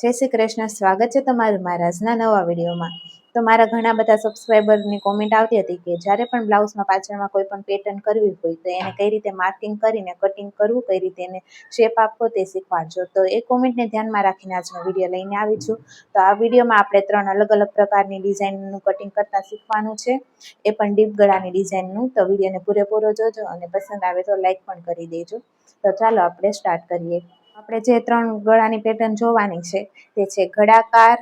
જય શ્રી કૃષ્ણ. સ્વાગત છે તમારું મારા આજના નવા વિડીયોમાં. તો મારા ઘણા બધા સબસ્ક્રાઈબરની કોમેન્ટ આવતી હતી કે જ્યારે પણ બ્લાઉઝમાં પાછળમાં કોઈ પણ પેટર્ન કરવી હોય તો એને કઈ રીતે માર્કિંગ કરીને કટિંગ કરવું, કઈ રીતે એને શેપ આપવો તે શીખવાડજો. તો એ કોમેન્ટને ધ્યાનમાં રાખીને આજનો વિડીયો લઈને આવી છું. તો આ વિડીયોમાં આપણે 3 અલગ અલગ પ્રકારની ડિઝાઇનનું કટિંગ કરતા શીખવાનું છે, એ પણ ડીપ ગળાની ડિઝાઇનનું. તો વિડીયોને પૂરેપૂરો જોજો અને પસંદ આવે તો લાઈક પણ કરી દેજો. તો ચાલો આપણે સ્ટાર્ટ કરીએ. આપણે જે 3 ગળાની પેટર્ન જોવાની છે તે છે ઘડાકાર,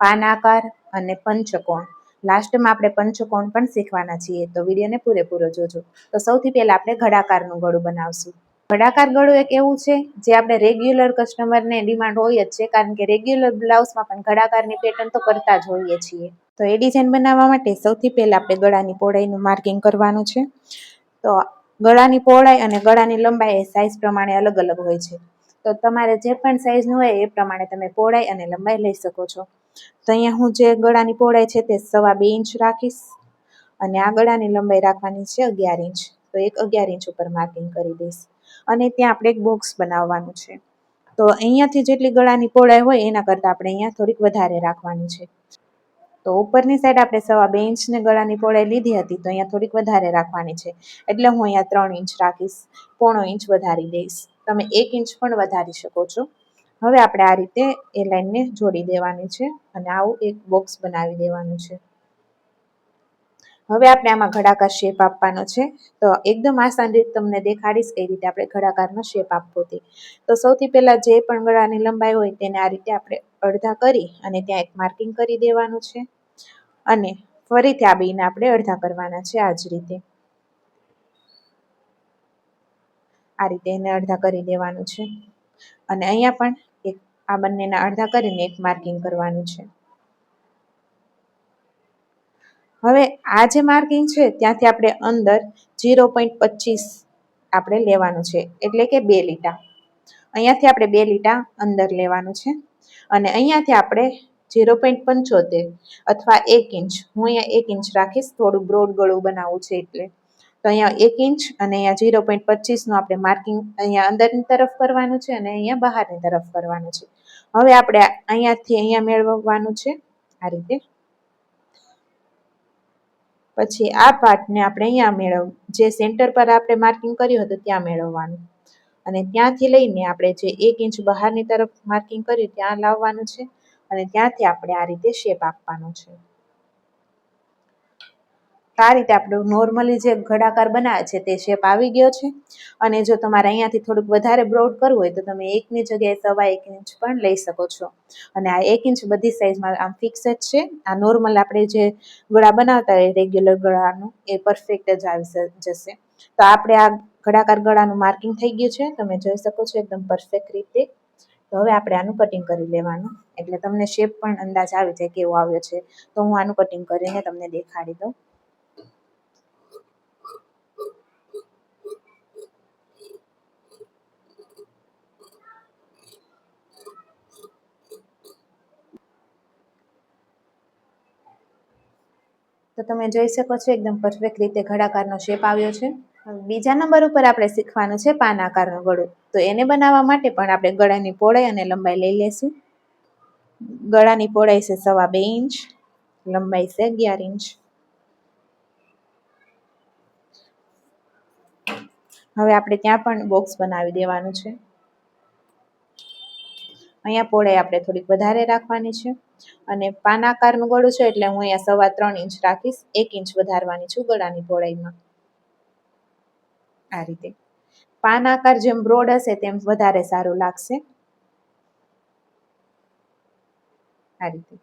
પાનાકાર અને પંચકોણ. લાસ્ટમાં આપણે પંચકોણ પણ શીખવાના છીએ, તો વિડીયોને પૂરેપૂરો જોજો. તો સૌથી પહેલા આપણે ઘડાકારનું ગળું બનાવશું. ઘડાકાર ગળું એક એવું છે જે આપણે રેગ્યુલર કસ્ટમરને ડિમાન્ડ હોય જ છે, કારણ કે રેગ્યુલર બ્લાઉઝમાં પણ ઘડાકારની પેટર્ન તો કરતા જ હોઈએ છીએ. તો એ ડિઝાઇન બનાવવા માટે સૌથી પહેલા આપણે ગળાની પહોળાઈનું માર્કિંગ કરવાનું છે. તો ગળાની પહોળાઈ અને ગળાની લંબાઈ એ સાઇઝ પ્રમાણે અલગ અલગ હોય છે. તો તમારે જે પણ સાઇઝનું હોય એ પ્રમાણે તમે પહોળાઈ અને લંબાઈ લઈ શકો છો. તો અહીંયા હું જે ગળાની પહોળાઈ છે તે 2.5 ઇંચ રાખીશ અને આ ગળાની લંબાઈ રાખવાની છે 11 ઇંચ. તો એક 11 ઇંચ ઉપર માર્કિંગ કરી દઈશ અને ત્યાં આપણે એક બોક્સ બનાવવાનું છે. તો અહીંયાથી જેટલી ગળાની પહોળાઈ હોય એના કરતાં આપણે અહીંયા થોડીક વધારે રાખવાની છે. તો ઉપરની સાઈડ આપણે 2.5 ઇંચની ગળાની પહોળાઈ લીધી હતી, તો અહીંયા થોડીક વધારે રાખવાની છે, એટલે હું અહીંયા 3 ઇંચ રાખીશ. 0.5 ઇંચ વધારી દઈશ. તમે 1 ઇંચ પણ વધારી શકો છો. હવે આપણે આ રીતે એ લાઈનને જોડી દેવાની છે અને આવું એક બોક્સ બનાવી દેવાનું છે. હવે આપણે આમાં ઘડાકાર શેપ આપવાનો છે. તો એકદમ આસાન રીત તમને દેખાડીશ કઈ રીતે આપણે ઘડાકારનો શેપ આપવો તે. તો સૌથી પહેલા જે પણ ગળાની લંબાઈ હોય તેને આ રીતે આપણે અડધા કરી અને ત્યાં એક માર્કિંગ કરી દેવાનું છે અને ફરીથી આ બેયને આપણે અડધા કરવાના છે. આ જ રીતે આ રીતે એને અડધા કરી દેવાનું છે અને અહીંયા પણ એક આ બંનેના અડધા કરીને એક માર્કિંગ કરવાનું છે. હવે આ જે માર્કિંગ છે ત્યાંથી આપણે અંદર 0.25 આપણે લેવાનું છે, એટલે કે 2 લીટા. અહીંયાથી આપણે 2 લીટા અંદર લેવાનું છે અને અહીંયાથી આપણે 0.75 અથવા 1 ઇંચ, હું અહીંયા 1 ઇંચ રાખીશ, થોડું બ્રોડ ગળું બનાવવું છે એટલે. તો અહીંયા 1 ઇંચ અને અહીંયા 0.25નું આપણે માર્કિંગ અહીંયા અંદરની તરફ કરવાનું છે અને અહીંયા બહારની તરફ કરવાનું છે. હવે આપણે અહીંયાથી અહીંયા મેળવવાનું છે આ રીતે. પછી આ પાર્ટને આપણે અહીંયા જે સેન્ટર પર આપણે માર્કિંગ કર્યું હતું ત્યાં મેળવવાનું અને ત્યાંથી લઈને આપણે જે 1 ઇંચ બહારની તરફ માર્કિંગ કર્યું ત્યાં લાવવાનું છે અને ત્યાંથી આપણે આ રીતે શેપ આપવાનો છે. આ રીતે આપણું નોર્મલી જે ઘડાકાર બનાવે છે તે શેપ આવી ગયો છે. અને જો તમારે અહીંયાથી થોડુંક વધારે બ્રોડ કરવું હોય તો તમે 1ની જગ્યાએ 1.25 ઇંચ પણ લઈ શકો છો. અને આ 1 ઇંચ બધી સાઈઝમાં આમ ફિક્સ જ છે. આ નોર્મલ આપણે જે ગળા બનાવતા હોય રેગ્યુલર ગળાનું એ પરફેક્ટ જ આવી જશે. તો આપણે આ ઘડાકાર ગળાનું માર્કિંગ થઈ ગયું છે, તમે જોઈ શકો છો એકદમ પરફેક્ટ રીતે. તો હવે આપણે આનું કટિંગ કરી લેવાનું, એટલે તમને શેપ પણ અંદાજ આવી જાય કેવો આવ્યો છે. તો હું આનું કટિંગ કરીને તમને દેખાડી દઉં. તો તમે જોઈ શકો છો એકદમ પરફેક્ટ રીતે ઘડાકારનો શેપ આવ્યો છે. બીજા નંબર ઉપર આપણે શીખવાનું છે પાન આકારનું ગળું. તો એને બનાવવા માટે પણ આપણે ગળાની પહોળાઈ અને લંબાઈ લઈ લેશું. ગળાની પહોળાઈ છે 2.5 ઇંચ, લંબાઈ છે 11 ઇંચ. હવે આપણે ત્યાં પણ બોક્સ બનાવી દેવાનું છે. અહીંયા પહોળાઈ આપણે થોડીક વધારે રાખવાની છે અને પાન આકારનું ગળું છે એટલે હું અહીંયા 3.25 ઇંચ રાખીશ. 1 ઇંચ વધારવાની છું ગળાની પહોળાઈમાં. આ રીતે પાન આકાર જેમ બ્રોડ હશે તેમ વધારે સારું લાગશે. આ રીતે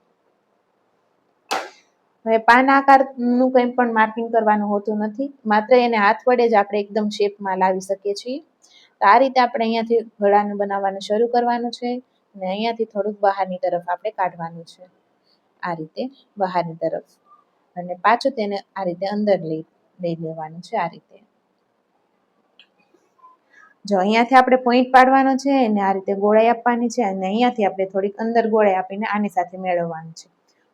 હવે પાન આકારનું કંઈ પણ માર્કિંગ કરવાનું હોતું નથી, માત્ર એને હાથ વડે જ આપણે એકદમ શેપમાં લાવી શકીએ છીએ. તો આ રીતે આપણે અહીંયાથી ગળાનું બનાવવાનું શરૂ કરવાનું છે અને અહીંયાથી થોડુંક બહારની તરફ આપણે કાઢવાનું છે. આ રીતે બહારની તરફ અને પાછું તેને આ રીતે અંદર લઈ લેવાનું છે. આ રીતે જો અહીંયાથી આપણે પોઈન્ટ પાડવાનો છે અને આ રીતે ગોળાઈ આપવાની છે અને અહીંયાથી આપણે થોડીક અંદર ગોળાઈ આપીને આની સાથે મેળવવાનું છે.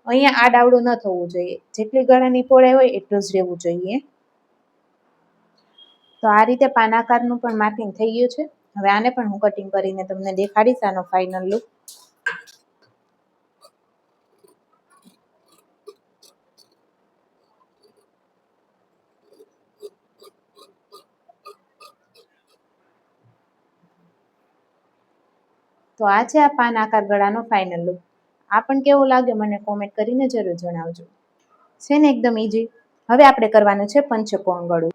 અહીંયા આડાવડું ન થવું જોઈએ, જેટલી ગળાની પહોળાઈ હોય એટલું જ રહેવું જોઈએ. તો આ રીતે પાન આકારનું પણ માર્કિંગ થઈ ગયું છે. હવે આને પણ હું કટિંગ કરીને તમને દેખાડીશ આનો ફાઇનલ લુક. તો આ છે આ પાન આકાર ગળાનો ફાઇનલ લુક. આ પણ કેવો લાગ્યો મને કોમેન્ટ કરીને જરૂર જણાવજો. છે ને એકદમ ઈઝી. હવે આપણે કરવાનું છે પંચકોણ ગળું.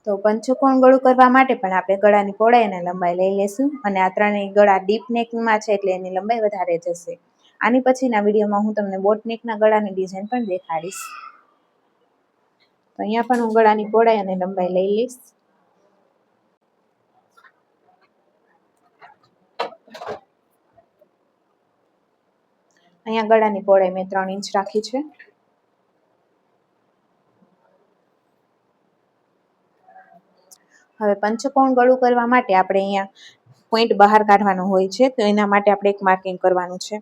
તો પંચકોણ ગળું કરવા માટે પણ આપણે ગળાની પહોળાઈ અને લંબાઈ લઈ લેશું. અને આ ત્રણેય ગળા ડીપ નેકમાં છે એટલે એની લંબાઈ વધારે જશે. આની પછીના વિડીયોમાં હું તમને બોટ નેકના ગળાની ડિઝાઇન પણ દેખાડીશ. તો અહીંયા પણ હું ગળાની પહોળાઈ અને લંબાઈ લઈ લઈશ. અહીંયા ગળાની પહોળાઈ મેં 3 ઇંચ રાખી છે. હવે પંચકોણ ગળું કરવા માટે આપણે અહીંયા પોઈન્ટ બહાર કાઢવાનો હોય છે, તો એના માટે આપણે એક માર્કિંગ કરવાનું છે.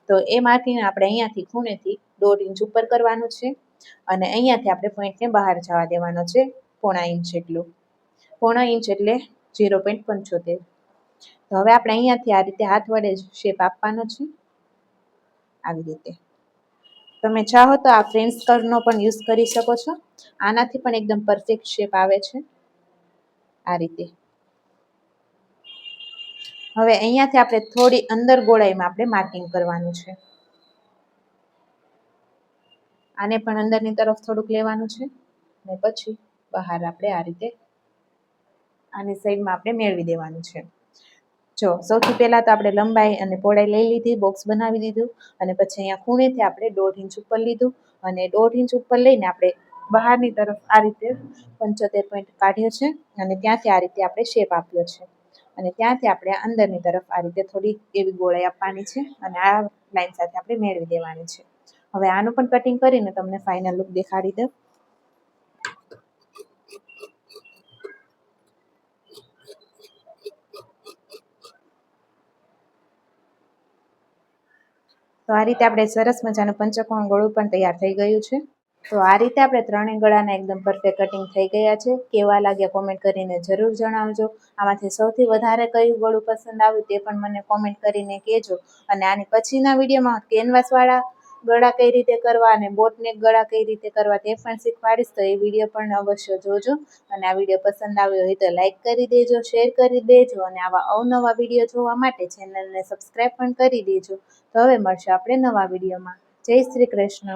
તો એ માર્કિંગ આપણે અહીંયાથી ખૂણેથી 1.5 ઇંચ ઉપર કરવાનું છે. અને અહીંયાથી આપણે પોઈન્ટને બહાર જવા દેવાનો છે 0.5 ઇંચ જેટલું. 0.5 ઇંચ એટલે 0.75. તો હવે આપણે અહીંયાથી આ રીતે હાથ વડે શેપ આપવાનો છે, આવી રીતે. તમે ચાહો તો આ ફ્રેન્ચ કર્વનો પણ યુઝ કરી શકો છો. આનાથી પણ એકદમ પરફેક્ટ શેપ આવે છે, આ રીતે. હવે અહીંયાથી આપણે થોડી અંદર ગોળાઈમાં આપણે માર્કિંગ કરવાનું છે. આને પણ અંદરની તરફ થોડુંક લેવાનું છે અને પછી બહાર આપણે આ રીતે આની સાઈડમાં આપણે મેળવી દેવાનું છે. જો સૌથી પહેલાં તો આપણે લંબાઈ અને પહોળાઈ લઈ લીધી, બોક્સ બનાવી દીધું. અને પછી અહીંયા ખૂણેથી આપણે 1.5 ઇંચ ઉપર લીધું અને 1.5 ઇંચ ઉપર લઈને આપણે બહારની તરફ આ રીતે 75 પોઈન્ટ કાઢ્યો છે. અને ત્યાંથી આ રીતે આપણે શેપ આપ્યો છે. અને ત્યાંથી આપણે અંદરની તરફ આ રીતે થોડી એવી ગોળાઈ આપવાની છે અને આ લાઈન સાથે આપણે મેળવી દેવાની છે. હવે આનું પણ કટિંગ કરીને તમને ફાઇનલ લુક દેખાડી દઉં. તો આ રીતે આપણે સરસ મજાનું પંચકોણ ગળું પણ તૈયાર થઈ ગયું છે. તો આ રીતે આપણે ત્રણેય ગળાના એકદમ પરફેક્ટ કટિંગ થઈ ગયા છે. કેવા લાગ્યા કોમેન્ટ કરીને જરૂર જણાવજો. આમાંથી સૌથી વધારે કયું ગળું પસંદ આવ્યું તે પણ મને કોમેન્ટ કરીને કહેજો. અને આની પછીના વિડીયોમાં કેનવાસવાળા ગળા કઈ રીતે કરવા અને બોટનેક ગળા કઈ રીતે કરવા તે પણ શીખવાડીશ. તો એ વિડીયો પણ અવશ્ય જોજો. અને આ વિડીયો પસંદ આવ્યો હોય તો લાઈક કરી દેજો, શેર કરી દેજો અને આવા અવનવા વિડીયો જોવા માટે ચેનલને સબસ્ક્રાઈબ પણ કરી દેજો. તો હવે મળશે આપણે નવા વિડીયોમાં. જય શ્રી કૃષ્ણ.